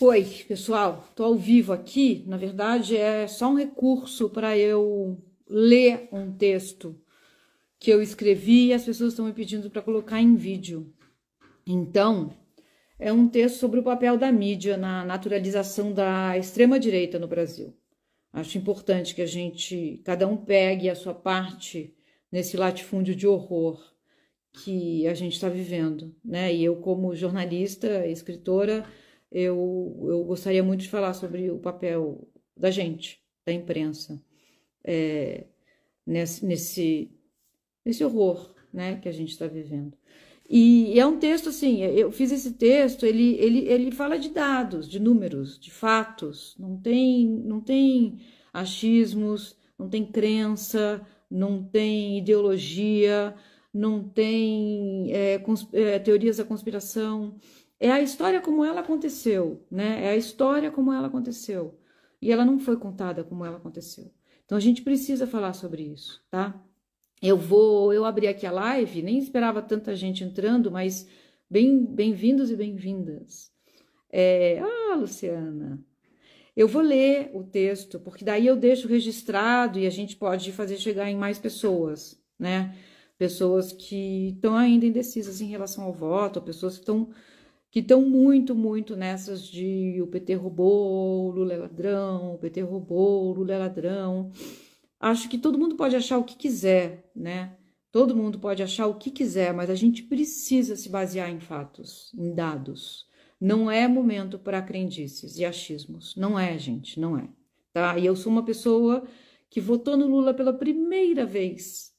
Oi, pessoal, estou ao vivo aqui. Na verdade, é só um recurso para eu ler um texto que eu escrevi e as pessoas estão me pedindo para colocar em vídeo. Então, é um texto sobre o papel da mídia na naturalização da extrema-direita no Brasil. Acho importante que cada um pegue a sua parte nesse latifúndio de horror que a gente está vivendo, né? E eu, como jornalista, escritora, eu gostaria muito de falar sobre o papel da gente, da imprensa, é, nesse horror, né, que a gente está vivendo. E é um texto assim, eu fiz esse texto, ele fala de dados, de números, de fatos, não tem achismos, não tem crença, não tem ideologia, não tem teorias da conspiração. É a história como ela aconteceu, né? É a história como ela aconteceu. E ela não foi contada como ela aconteceu. Então a gente precisa falar sobre isso, tá? Eu abri aqui a live, nem esperava tanta gente entrando, mas bem-vindos e bem-vindas. Luciana, eu vou ler o texto, porque daí eu deixo registrado e a gente pode fazer chegar em mais pessoas, né? Pessoas que estão ainda indecisas em relação ao voto, pessoas que estão muito, muito nessas de o PT roubou, o Lula é ladrão, o PT roubou, o Lula é ladrão. Acho que todo mundo pode achar o que quiser, né? Todo mundo pode achar o que quiser, mas a gente precisa se basear em fatos, em dados. Não é momento para crendices e achismos. Não é, gente, não é. Tá? E eu sou uma pessoa que votou no Lula pela primeira vez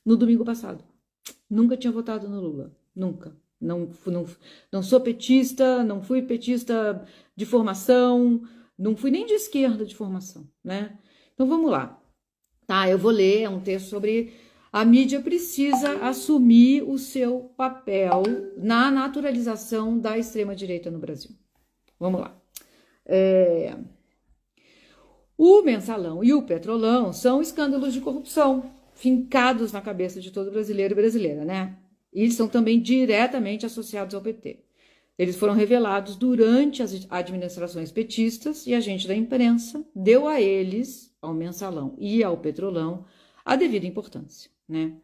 no domingo passado. Nunca tinha votado no Lula. Nunca. Não sou petista, não fui petista de formação, não fui nem de esquerda de formação, né? Então vamos lá, tá? Eu vou ler, é um texto sobre a mídia precisa assumir o seu papel na naturalização da extrema-direita no Brasil. Vamos lá. O Mensalão e o Petrolão são escândalos de corrupção fincados na cabeça de todo brasileiro e brasileira, né? E eles são também diretamente associados ao PT. Eles foram revelados durante as administrações petistas e a gente da imprensa deu a eles, ao Mensalão e ao Petrolão, a devida importância, né?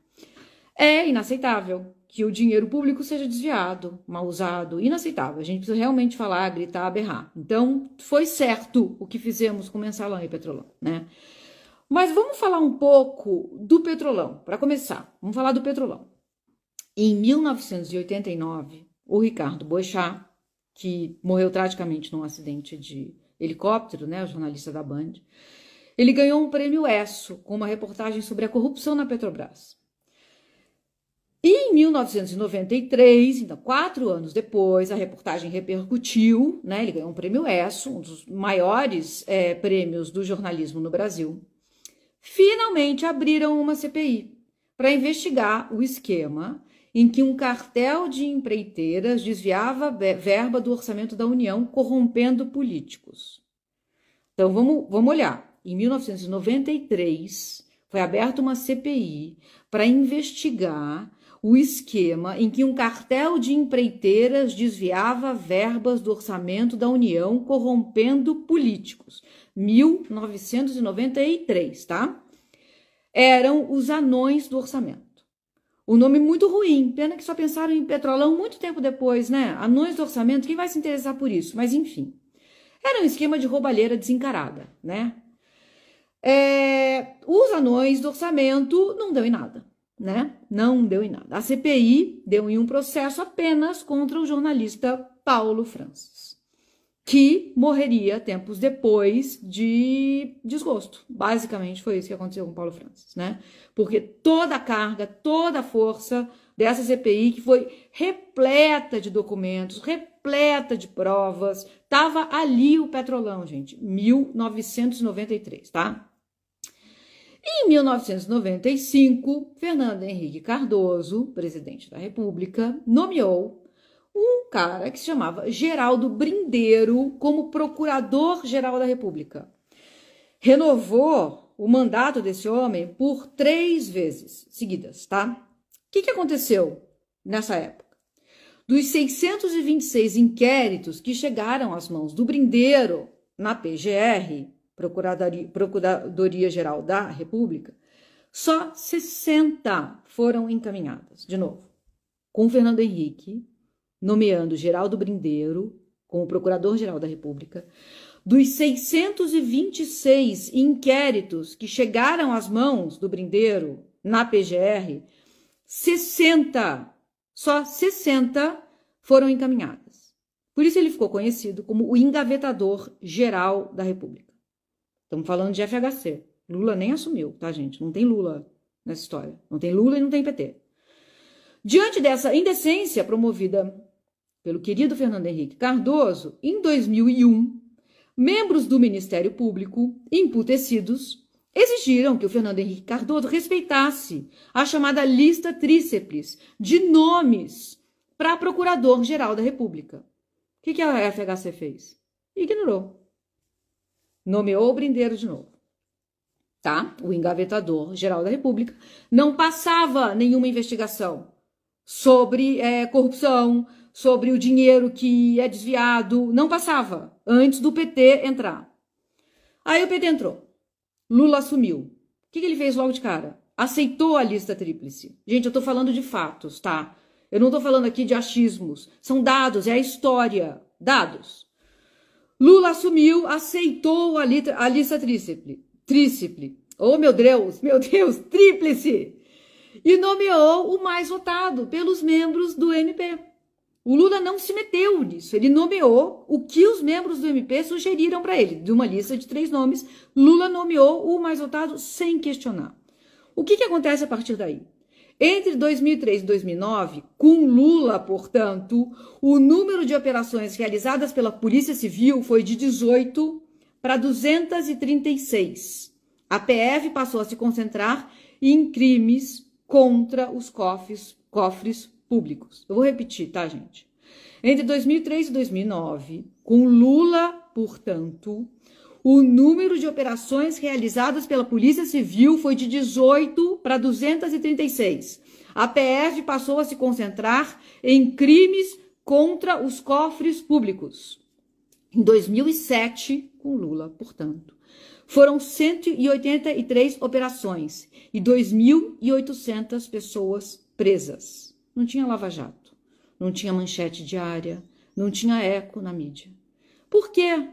É inaceitável que o dinheiro público seja desviado, mal usado, inaceitável. A gente precisa realmente falar, gritar, berrar. Então, foi certo o que fizemos com o Mensalão e Petrolão, né? Mas vamos falar um pouco do Petrolão, para começar. Vamos falar do Petrolão. Em 1989, o Ricardo Boechat, que morreu tragicamente num acidente de helicóptero, né, o jornalista da Band, ele ganhou um prêmio ESSO com uma reportagem sobre a corrupção na Petrobras. E em 1993, então 4 anos depois, a reportagem repercutiu, né, ele ganhou um prêmio ESSO, um dos maiores prêmios do jornalismo no Brasil. Finalmente abriram uma CPI para investigar o esquema em que um cartel de empreiteiras desviava verba do orçamento da União, corrompendo políticos. Então, vamos olhar. Em 1993, foi aberta uma CPI para investigar o esquema em que um cartel de empreiteiras desviava verbas do orçamento da União, corrompendo políticos. 1993, tá? Eram os anões do orçamento. O nome muito ruim, pena que só pensaram em Petrolão muito tempo depois, né? Anões do orçamento, quem vai se interessar por isso? Mas enfim, era um esquema de roubalheira desencarada, né? Os anões do orçamento não deu em nada, né? Não deu em nada. A CPI deu em um processo apenas contra o jornalista Paulo Francis, que morreria tempos depois de desgosto. Basicamente foi isso que aconteceu com o Paulo Francis, né? Porque toda a carga, toda a força dessa CPI, que foi repleta de documentos, repleta de provas, estava ali o Petrolão, gente, 1993, tá? Em 1995, Fernando Henrique Cardoso, presidente da República, nomeou um cara que se chamava Geraldo Brindeiro como procurador-geral da República. Renovou o mandato desse homem por 3 vezes seguidas, tá? O que aconteceu nessa época? Dos 626 inquéritos que chegaram às mãos do Brindeiro na PGR, Procuradoria-Geral da República, só 60 foram encaminhadas. De novo, com o Fernando Henrique nomeando Geraldo Brindeiro como Procurador-Geral da República. Dos 626 inquéritos que chegaram às mãos do Brindeiro na PGR, 60, só 60 foram encaminhadas. Por isso ele ficou conhecido como o engavetador geral da República. Estamos falando de FHC. Lula nem assumiu, tá, gente? Não tem Lula nessa história. Não tem Lula e não tem PT. Diante dessa indecência promovida pelo querido Fernando Henrique Cardoso, em 2001, membros do Ministério Público, emputecidos, exigiram que o Fernando Henrique Cardoso respeitasse a chamada lista tríceps de nomes para Procurador-Geral da República. O que a FHC fez? Ignorou. Nomeou o Brindeiro de novo. Tá? O engavetador-geral da República não passava nenhuma investigação sobre corrupção, sobre o dinheiro que é desviado, não passava, antes do PT entrar. Aí o PT entrou, Lula assumiu. O que ele fez logo de cara? Aceitou a lista tríplice. Gente, eu tô falando de fatos, tá? Eu não tô falando aqui de achismos, são dados, é a história, dados. Lula assumiu, aceitou a lista tríplice. Oh, meu Deus, tríplice! E nomeou o mais votado pelos membros do MP. O Lula não se meteu nisso, ele nomeou o que os membros do MP sugeriram para ele. De uma lista de 3 nomes, Lula nomeou o mais votado sem questionar. O que acontece a partir daí? Entre 2003 e 2009, com Lula, portanto, o número de operações realizadas pela Polícia Civil foi de 18 para 236. A PF passou a se concentrar em crimes contra os cofres públicos. Eu vou repetir, tá, gente? Entre 2003 e 2009, com Lula, portanto, o número de operações realizadas pela Polícia Civil foi de 18 para 236. A PF passou a se concentrar em crimes contra os cofres públicos. Em 2007, com Lula, portanto, foram 183 operações e 2.800 pessoas presas. Não tinha lava-jato, não tinha manchete diária, não tinha eco na mídia. Por quê?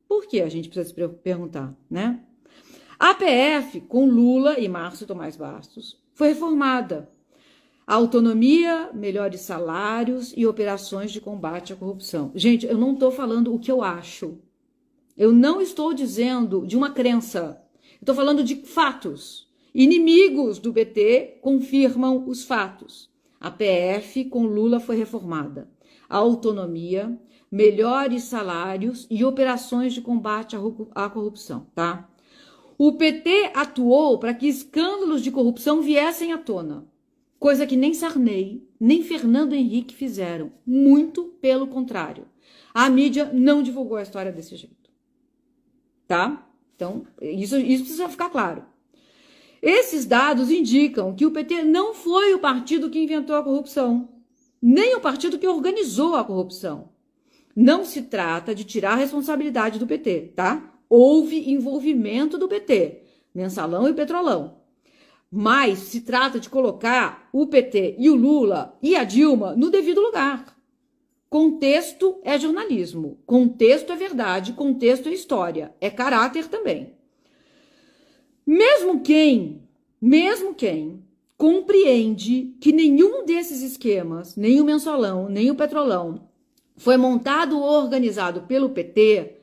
Por que a gente precisa se perguntar, né? A PF, com Lula e Márcio Tomás Bastos, foi reformada. A autonomia, melhores salários e operações de combate à corrupção. Gente, eu não estou falando o que eu acho. Eu não estou dizendo de uma crença. Estou falando de fatos. Inimigos do PT confirmam os fatos. A PF, com Lula, foi reformada. A autonomia, melhores salários e operações de combate à corrupção, tá? O PT atuou para que escândalos de corrupção viessem à tona, coisa que nem Sarney, nem Fernando Henrique fizeram, muito pelo contrário. A mídia não divulgou a história desse jeito, tá? Então, isso precisa ficar claro. Esses dados indicam que o PT não foi o partido que inventou a corrupção, nem o partido que organizou a corrupção. Não se trata de tirar a responsabilidade do PT, tá? Houve envolvimento do PT, Mensalão e Petrolão. Mas se trata de colocar o PT e o Lula e a Dilma no devido lugar. Contexto é jornalismo, contexto é verdade, contexto é história, é caráter também. Mesmo quem compreende que nenhum desses esquemas, nem o Mensalão, nem o Petrolão, foi montado ou organizado pelo PT,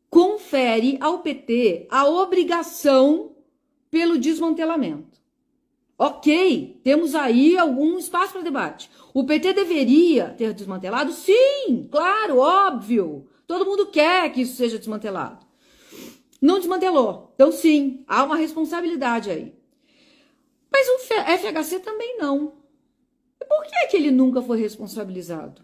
confere ao PT a obrigação pelo desmantelamento. Ok, temos aí algum espaço para debate. O PT deveria ter desmantelado? Sim, claro, óbvio. Todo mundo quer que isso seja desmantelado. Não desmantelou. Então, sim, há uma responsabilidade aí. Mas o FHC também não. E por que ele nunca foi responsabilizado?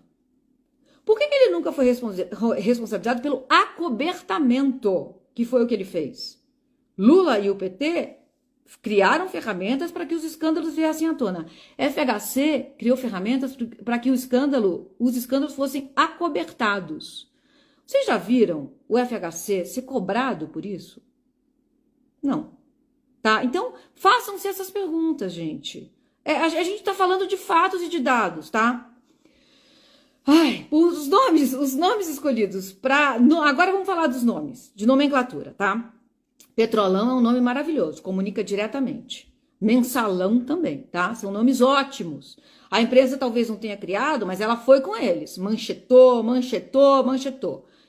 Por que ele nunca foi responsabilizado pelo acobertamento, que foi o que ele fez? Lula e o PT criaram ferramentas para que os escândalos viessem à tona. FHC criou ferramentas para que os escândalos fossem acobertados. Vocês já viram o FHC ser cobrado por isso? Não. Tá? Então, façam-se essas perguntas, gente. A gente está falando de fatos e de dados, tá? Ai, os nomes escolhidos para... Agora vamos falar dos nomes, de nomenclatura, tá? Petrolão é um nome maravilhoso, comunica diretamente. Mensalão também, tá? São nomes ótimos. A empresa talvez não tenha criado, mas ela foi com eles. Manchetou.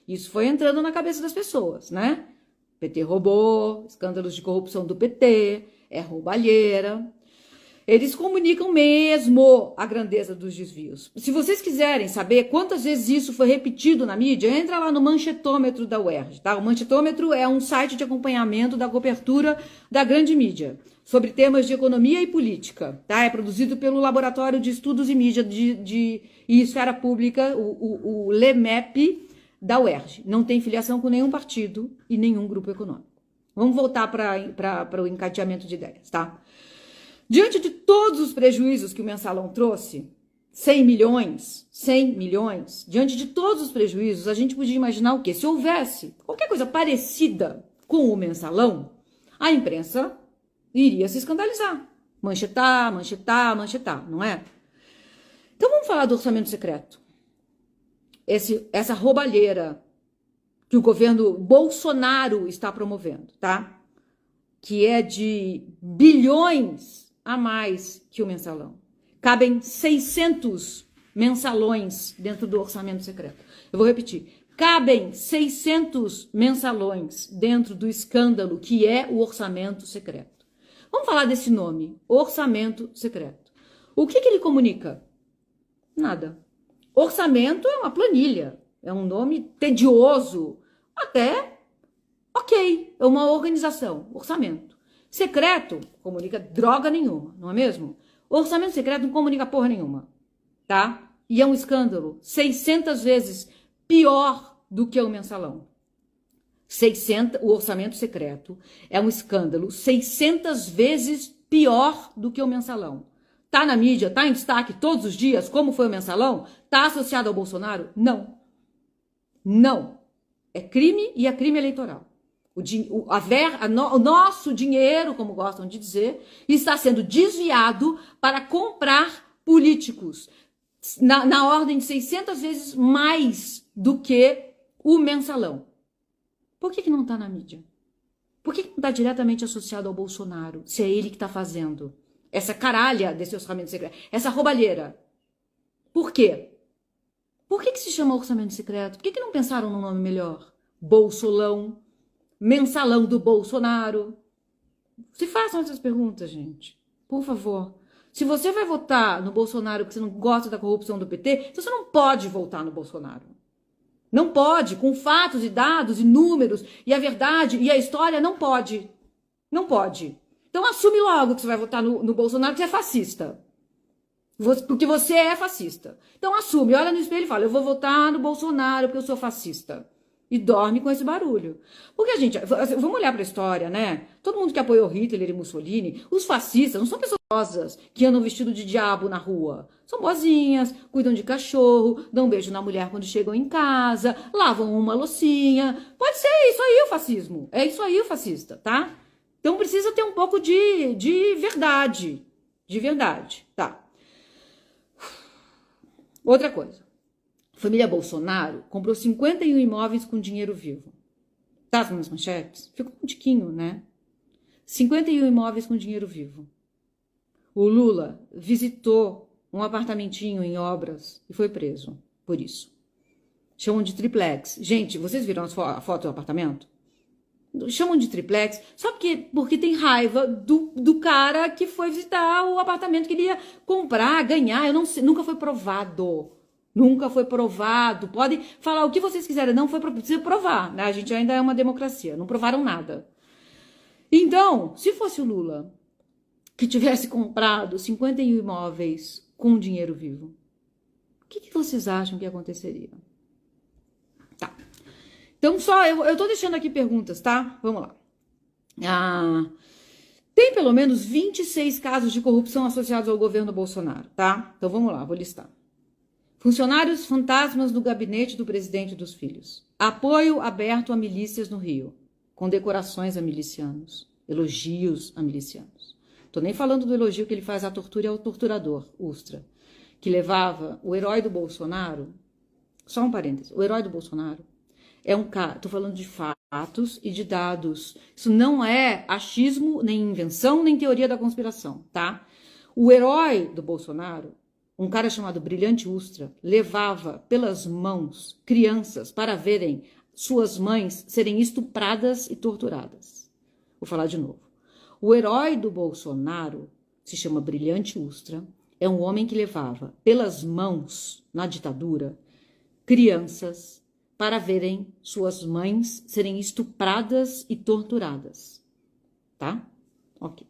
Isso foi entrando na cabeça das pessoas, né? PT roubou, escândalos de corrupção do PT, é roubalheira. Eles comunicam mesmo a grandeza dos desvios. Se vocês quiserem saber quantas vezes isso foi repetido na mídia, entra lá no manchetômetro da UERJ, tá? O manchetômetro é um site de acompanhamento da cobertura da grande mídia sobre temas de economia e política, tá? É produzido pelo Laboratório de Estudos e Mídia e Esfera Pública, o LEMEP da UERJ. Não tem filiação com nenhum partido e nenhum grupo econômico. Vamos voltar para o encadeamento de ideias, tá? Diante de todos os prejuízos que o Mensalão trouxe, 100 milhões, diante de todos os prejuízos, a gente podia imaginar o quê? Se houvesse qualquer coisa parecida com o Mensalão, a imprensa iria se escandalizar. Manchetar, não é? Então vamos falar do orçamento secreto. Essa roubalheira que o governo Bolsonaro está promovendo, tá? Que é de bilhões a mais que o mensalão. Cabem 600 mensalões dentro do orçamento secreto. Eu vou repetir. Cabem 600 mensalões dentro do escândalo que é o orçamento secreto. Vamos falar desse nome, orçamento secreto. O que ele comunica? Nada. Orçamento é uma planilha, é um nome tedioso, até ok, é uma organização, orçamento. Secreto comunica droga nenhuma, não é mesmo? Orçamento secreto não comunica porra nenhuma, tá? E é um escândalo 600 vezes pior do que o mensalão. O orçamento secreto é um escândalo 600 vezes pior do que o mensalão. Tá na mídia, tá em destaque todos os dias, como foi o mensalão? Tá associado ao Bolsonaro? Não. Não. É crime e é crime eleitoral. O nosso dinheiro, como gostam de dizer, está sendo desviado para comprar políticos na ordem de 600 vezes mais do que o mensalão. Por que não está na mídia? Por que não está diretamente associado ao Bolsonaro, se é ele que está fazendo essa caralha desse orçamento secreto, essa roubalheira? Por quê? Por que se chama orçamento secreto? Por que não pensaram num nome melhor? Bolsolão, mensalão do Bolsonaro. Se façam essas perguntas, gente. Por favor. Se você vai votar no Bolsonaro porque você não gosta da corrupção do PT, você não pode votar no Bolsonaro. Não pode, com fatos e dados e números e a verdade e a história, não pode. Não pode. Então assume logo que você vai votar no Bolsonaro porque você é fascista. Porque você é fascista. Então assume, olha no espelho e fala, eu vou votar no Bolsonaro porque eu sou fascista. E dorme com esse barulho. Porque, gente, vamos olhar para a história, né? Todo mundo que apoiou Hitler e Mussolini, os fascistas não são pessoas boas que andam vestido de diabo na rua. São boazinhas, cuidam de cachorro, dão um beijo na mulher quando chegam em casa, lavam uma loucinha. Pode ser isso aí o fascismo. É isso aí o fascista, tá? Então precisa ter um pouco de verdade. De verdade, tá? Outra coisa. A família Bolsonaro comprou 51 imóveis com dinheiro vivo. Tá nas manchetes? Ficou um tiquinho, né? 51 imóveis com dinheiro vivo. O Lula visitou um apartamentinho em obras e foi preso por isso. Chamam de triplex. Gente, vocês viram a foto do apartamento? Chamam de triplex só porque tem raiva do cara que foi visitar o apartamento que ele ia comprar, ganhar. Eu não sei, nunca foi provado. Nunca foi provado. Podem falar o que vocês quiserem. Não foi precisa provar, né? A gente ainda é uma democracia. Não provaram nada. Então, se fosse o Lula que tivesse comprado 51 imóveis com dinheiro vivo, o que vocês acham que aconteceria? Tá. Então, eu tô deixando aqui perguntas, tá? Vamos lá. Tem pelo menos 26 casos de corrupção associados ao governo Bolsonaro, tá? Então vamos lá, vou listar. Funcionários fantasmas do gabinete do presidente e dos filhos. Apoio aberto a milícias no Rio. Condecorações a milicianos. Elogios a milicianos. Tô nem falando do elogio que ele faz à tortura e ao torturador, Ustra, que levava o herói do Bolsonaro. Só um parênteses. O herói do Bolsonaro é um cara, tô falando de fatos e de dados. Isso não é achismo, nem invenção, nem teoria da conspiração, tá? O herói do Bolsonaro, um cara chamado Brilhante Ustra, levava pelas mãos crianças para verem suas mães serem estupradas e torturadas. Vou falar de novo. O herói do Bolsonaro se chama Brilhante Ustra, é um homem que levava pelas mãos, na ditadura, crianças para verem suas mães serem estupradas e torturadas. Tá? Ok.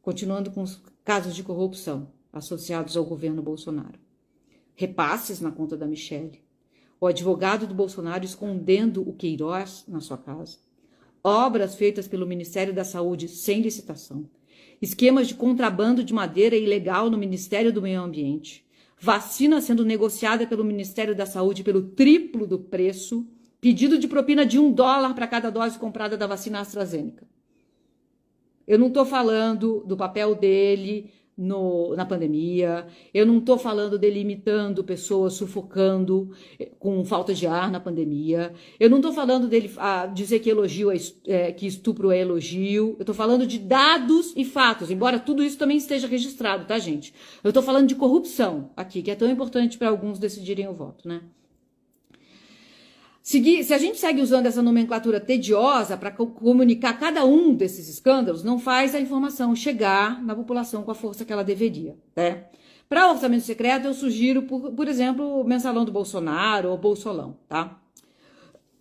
Continuando com os casos de corrupção associados ao governo Bolsonaro. Repasses na conta da Michelle. O advogado do Bolsonaro escondendo o Queiroz na sua casa. Obras feitas pelo Ministério da Saúde sem licitação. Esquemas de contrabando de madeira ilegal no Ministério do Meio Ambiente. Vacina sendo negociada pelo Ministério da Saúde pelo triplo do preço. Pedido de propina de $1 para cada dose comprada da vacina AstraZeneca. Eu não estou falando do papel dele na pandemia, eu não estou falando dele imitando pessoas sufocando com falta de ar na pandemia, eu não estou falando dele dizer que que estupro é elogio, eu estou falando de dados e fatos, embora tudo isso também esteja registrado, tá, gente? Eu estou falando de corrupção aqui, que é tão importante para alguns decidirem o voto, né? Se a gente segue usando essa nomenclatura tediosa para comunicar cada um desses escândalos, não faz a informação chegar na população com a força que ela deveria, né? Para o orçamento secreto, eu sugiro, por exemplo, o mensalão do Bolsonaro ou Bolsolão, tá?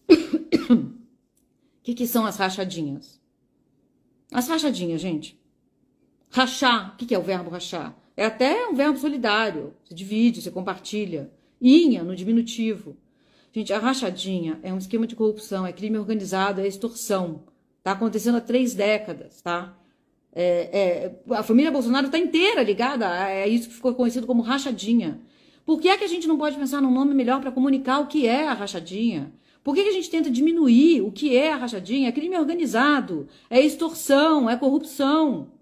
O que são as rachadinhas? As rachadinhas, gente. Rachar, o que é o verbo rachar? É até um verbo solidário. Você divide, você compartilha. Inha, no diminutivo. Gente, a rachadinha é um esquema de corrupção, é crime organizado, é extorsão. Tá acontecendo há 3 décadas, tá? A família Bolsonaro está inteira ligada a isso que ficou conhecido como rachadinha. Por que é que a gente não pode pensar num nome melhor para comunicar o que é a rachadinha? Por que a gente tenta diminuir o que é a rachadinha? É crime organizado, é extorsão, é corrupção.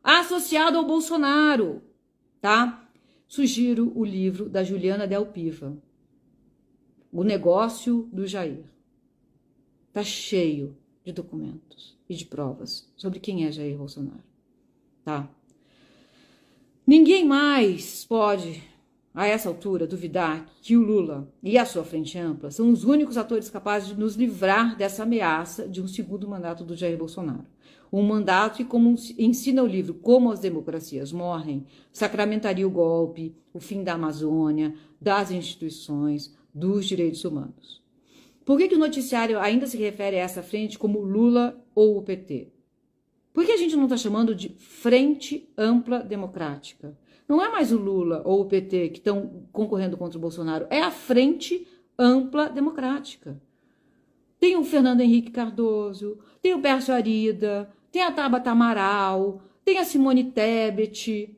Associado ao Bolsonaro, tá? Sugiro o livro da Juliana Del Piva. O negócio do Jair. Está cheio de documentos e de provas sobre quem é Jair Bolsonaro. Tá? Ninguém mais pode, a essa altura, duvidar que o Lula e a sua frente ampla são os únicos atores capazes de nos livrar dessa ameaça de um segundo mandato do Jair Bolsonaro. Um mandato que, como ensina o livro Como as Democracias Morrem, sacramentaria o golpe, o fim da Amazônia, das instituições, dos direitos humanos. Por que o noticiário ainda se refere a essa frente como Lula ou o PT? Por que a gente não está chamando de Frente Ampla Democrática? Não é mais o Lula ou o PT que estão concorrendo contra o Bolsonaro, é a Frente Ampla Democrática. Tem o Fernando Henrique Cardoso, tem o Pércio Arida, tem a Tabata Amaral, tem a Simone Tebet,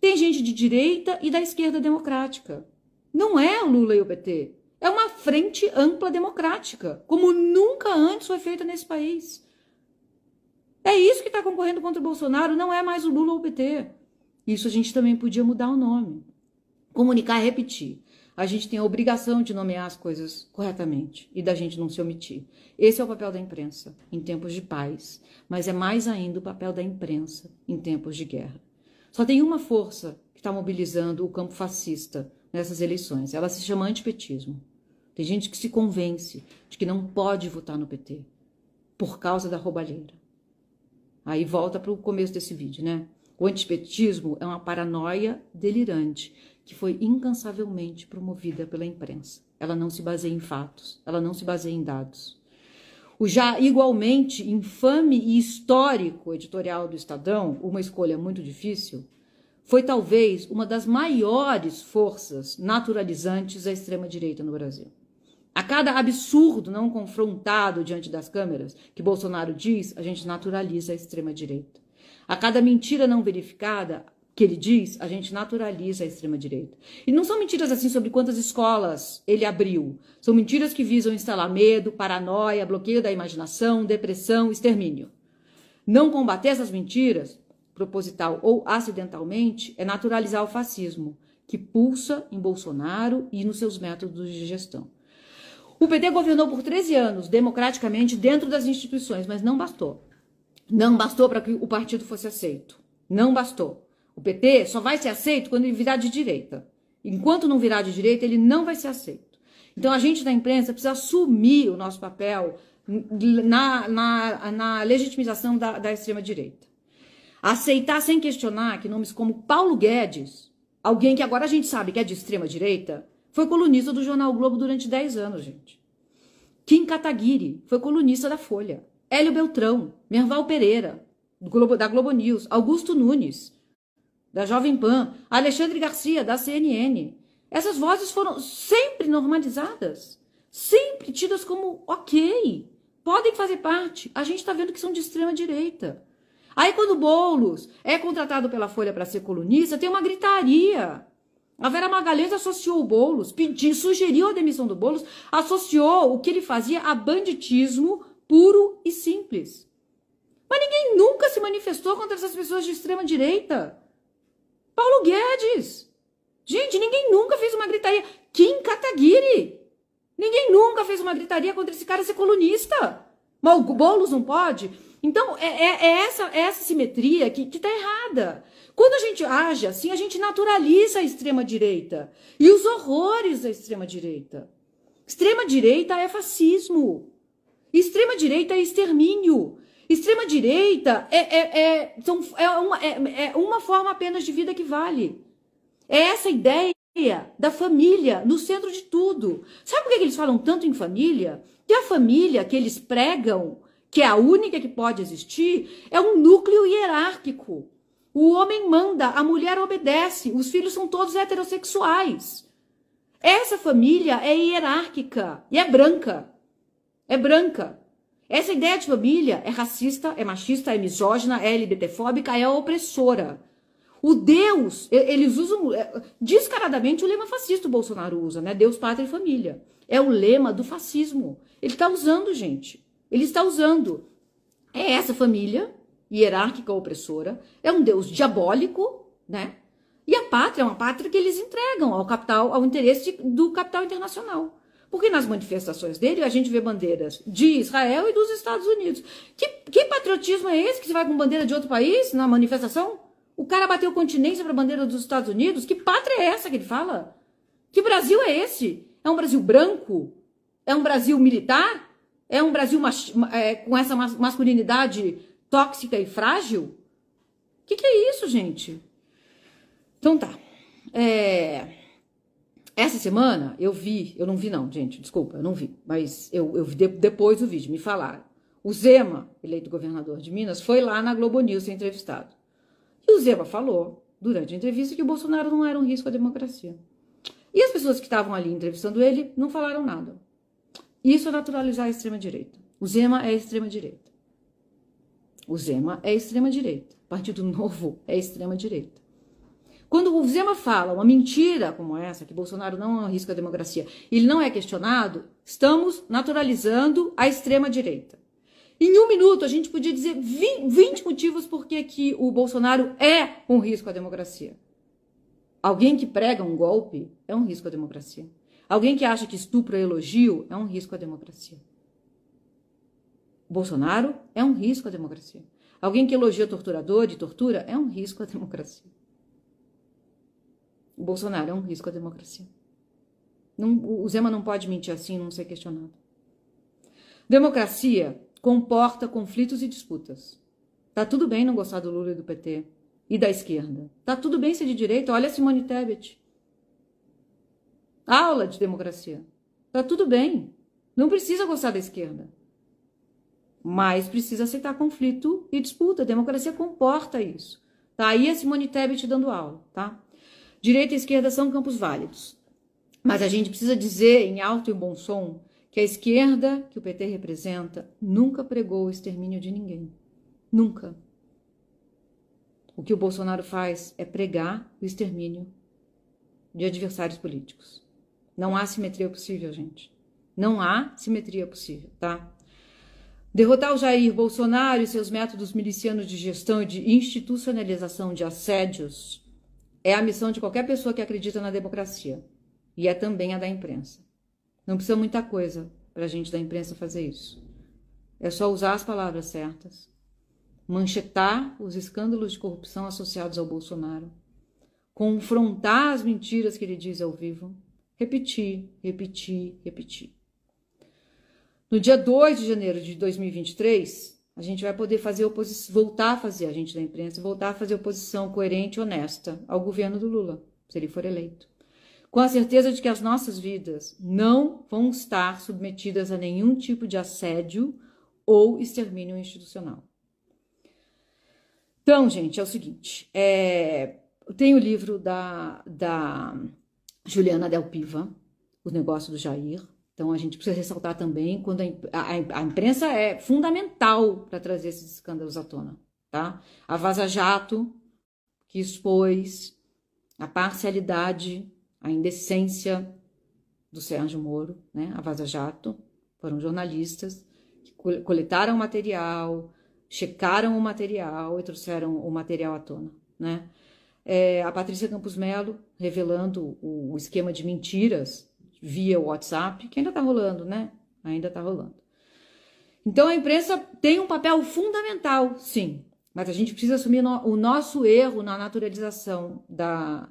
tem gente de direita e da esquerda democrática. Não é o Lula e o PT. É uma frente ampla democrática, como nunca antes foi feita nesse país. É isso que está concorrendo contra o Bolsonaro, não é mais o Lula ou o PT. Isso a gente também podia mudar o nome. Comunicar e repetir. A gente tem a obrigação de nomear as coisas corretamente e da gente não se omitir. Esse é o papel da imprensa em tempos de paz, mas é mais ainda o papel da imprensa em tempos de guerra. Só tem uma força que está mobilizando o campo fascista nessas eleições. Ela se chama antipetismo. Tem gente que se convence de que não pode votar no PT por causa da roubalheira. Aí volta para o começo desse vídeo, né? O antipetismo é uma paranoia delirante que foi incansavelmente promovida pela imprensa. Ela não se baseia em fatos, ela não se baseia em dados. O já igualmente infame e histórico editorial do Estadão, Uma Escolha Muito Difícil, foi talvez uma das maiores forças naturalizantes da extrema-direita no Brasil. A cada absurdo não confrontado diante das câmeras que Bolsonaro diz, a gente naturaliza a extrema-direita. A cada mentira não verificada que ele diz, a gente naturaliza a extrema-direita. E não são mentiras assim sobre quantas escolas ele abriu. São mentiras que visam instalar medo, paranoia, bloqueio da imaginação, depressão, extermínio. Não combater essas mentiras, proposital ou acidentalmente, é naturalizar o fascismo, que pulsa em Bolsonaro e nos seus métodos de gestão. O PT governou por 13 anos, democraticamente, dentro das instituições, mas não bastou. Não bastou para que o partido fosse aceito. Não bastou. O PT só vai ser aceito quando ele virar de direita. Enquanto não virar de direita, ele não vai ser aceito. Então, a gente da imprensa precisa assumir o nosso papel na legitimização da extrema-direita. Aceitar sem questionar que nomes como Paulo Guedes, alguém que agora a gente sabe que é de extrema-direita, foi colunista do Jornal Globo durante 10 anos, gente. Kim Kataguiri foi colunista da Folha. Hélio Beltrão, Merval Pereira, da Globo News, Augusto Nunes, da Jovem Pan, Alexandre Garcia, da CNN. Essas vozes foram sempre normalizadas, sempre tidas como ok, podem fazer parte. A gente está vendo que são de extrema direita. Aí quando o Boulos é contratado pela Folha para ser colunista, tem uma gritaria. A Vera Magalhães associou o Boulos, sugeriu a demissão do Boulos, associou o que ele fazia a banditismo puro e simples. Mas ninguém nunca se manifestou contra essas pessoas de extrema direita. Paulo Guedes. Gente, ninguém nunca fez uma gritaria. Kim Kataguiri. Ninguém nunca fez uma gritaria contra esse cara ser colunista. Mas o Boulos não pode? Então, é essa simetria que está errada. Quando a gente age assim, a gente naturaliza a extrema-direita e os horrores da extrema-direita. Extrema-direita é fascismo. Extrema-direita é extermínio. Extrema-direita é uma forma apenas de vida que vale. É essa ideia da família no centro de tudo. Sabe por que eles falam tanto em família? Que a família que eles pregam, que é a única que pode existir, é um núcleo hierárquico. O homem manda, a mulher obedece, os filhos são todos heterossexuais. Essa família é hierárquica e é branca. É branca. Essa ideia de família é racista, é machista, é misógina, é LGBTfóbica, é opressora. O Deus, eles usam descaradamente o lema fascista, o Bolsonaro usa, né? Deus, pátria e família. É o lema do fascismo. Ele está usando, gente. Ele está usando. É essa família hierárquica opressora, é um Deus diabólico, né? E a pátria é uma pátria que eles entregam ao capital, ao interesse do capital internacional. Porque nas manifestações dele a gente vê bandeiras de Israel e dos Estados Unidos. Que patriotismo é esse que você vai com bandeira de outro país na manifestação? O cara bateu continência para a bandeira dos Estados Unidos? Que pátria é essa que ele fala? Que Brasil é esse? É um Brasil branco? É um Brasil militar? É um Brasil com essa masculinidade tóxica e frágil? Que é isso, gente? Então tá. Essa semana eu não vi não, gente, desculpa, eu não vi, mas eu vi depois do vídeo, me falaram. O Zema, eleito governador de Minas, foi lá na Globo News ser entrevistado. E o Zema falou, durante a entrevista, que o Bolsonaro não era um risco à democracia. E as pessoas que estavam ali entrevistando ele não falaram nada. Isso é naturalizar a extrema-direita. O Zema é extrema-direita. O Zema é extrema-direita. Partido Novo é extrema-direita. Quando o Zema fala uma mentira como essa, que Bolsonaro não arrisca a democracia, e ele não é questionado, estamos naturalizando a extrema-direita. Em um minuto, a gente podia dizer 20 motivos por que o Bolsonaro é um risco à democracia. Alguém que prega um golpe é um risco à democracia. Alguém que acha que estupro é elogio é um risco à democracia. Bolsonaro é um risco à democracia. Alguém que elogia torturador e tortura é um risco à democracia. O Bolsonaro é um risco à democracia. O Zema não pode mentir assim e não ser questionado. Democracia comporta conflitos e disputas. Tá tudo bem não gostar do Lula e do PT e da esquerda. Tá tudo bem ser de direita. Olha a Simone Tebet. Aula de democracia. Tá tudo bem. Não precisa gostar da esquerda. Mas precisa aceitar conflito e disputa. A democracia comporta isso. Tá aí a Simone Tebet dando aula, tá? Direita e esquerda são campos válidos. Mas a gente precisa dizer em alto e bom som que a esquerda que o PT representa nunca pregou o extermínio de ninguém. Nunca. o que o Bolsonaro faz é pregar o extermínio de adversários políticos. Não há simetria possível, gente. Não há simetria possível, tá? Derrotar o Jair Bolsonaro e seus métodos milicianos de gestão e de institucionalização de assédios é a missão de qualquer pessoa que acredita na democracia. E é também a da imprensa. Não precisa muita coisa para a gente da imprensa fazer isso. É só usar as palavras certas, manchetar os escândalos de corrupção associados ao Bolsonaro, confrontar as mentiras que ele diz ao vivo, repetir, repetir, repetir. No dia 2 de janeiro de 2023, a gente vai poder fazer oposição, voltar a fazer, a gente da imprensa, voltar a fazer oposição coerente e honesta ao governo do Lula, se ele for eleito. Com a certeza de que as nossas vidas não vão estar submetidas a nenhum tipo de assédio ou extermínio institucional. Então, gente, é o seguinte, tem o livro da Juliana Del Piva, O Negócio do Jair. Então, a gente precisa ressaltar também quando a imprensa é fundamental para trazer esses escândalos à tona, tá? A Vaza Jato, que expôs a parcialidade, a indecência do Sérgio Moro, né? A Vaza Jato, foram jornalistas que coletaram o material, checaram o material e trouxeram o material à tona, né? A Patrícia Campos Melo revelando o esquema de mentiras via WhatsApp, que ainda está rolando, né? Ainda está rolando. Então, a imprensa tem um papel fundamental, sim, mas a gente precisa assumir o nosso erro na naturalização da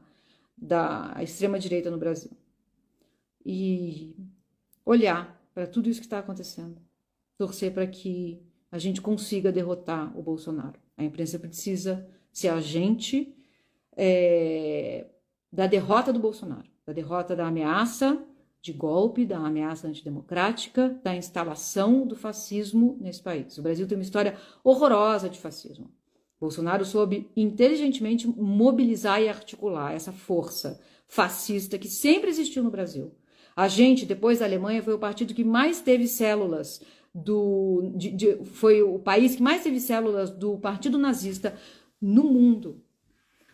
extrema-direita no Brasil. E olhar para tudo isso que está acontecendo. Torcer para que a gente consiga derrotar o Bolsonaro. A imprensa precisa ser agente da derrota do Bolsonaro, da derrota da ameaça de golpe, da ameaça antidemocrática, da instalação do fascismo nesse país. O Brasil tem uma história horrorosa de fascismo. Bolsonaro soube inteligentemente mobilizar e articular essa força fascista que sempre existiu no Brasil. A gente, depois da Alemanha, foi o partido que mais teve células foi o país que mais teve células do Partido Nazista no mundo.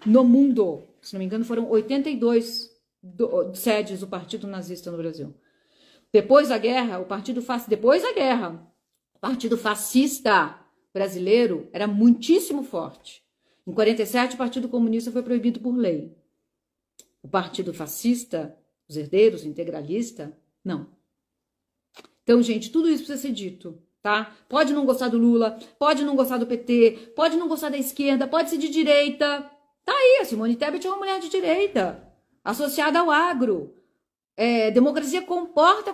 No mundo. Se não me engano, foram 82 sedes do Partido Nazista no Brasil. Depois da guerra, o Partido Fascista brasileiro era muitíssimo forte. Em 47, o Partido Comunista foi proibido por lei. O Partido Fascista, os herdeiros, o integralista, não. Então, gente, tudo isso precisa ser dito, tá? Pode não gostar do Lula, pode não gostar do PT, pode não gostar da esquerda, pode ser de direita. Tá aí, a Simone Tebet é uma mulher de direita, associada ao agro. Democracia comporta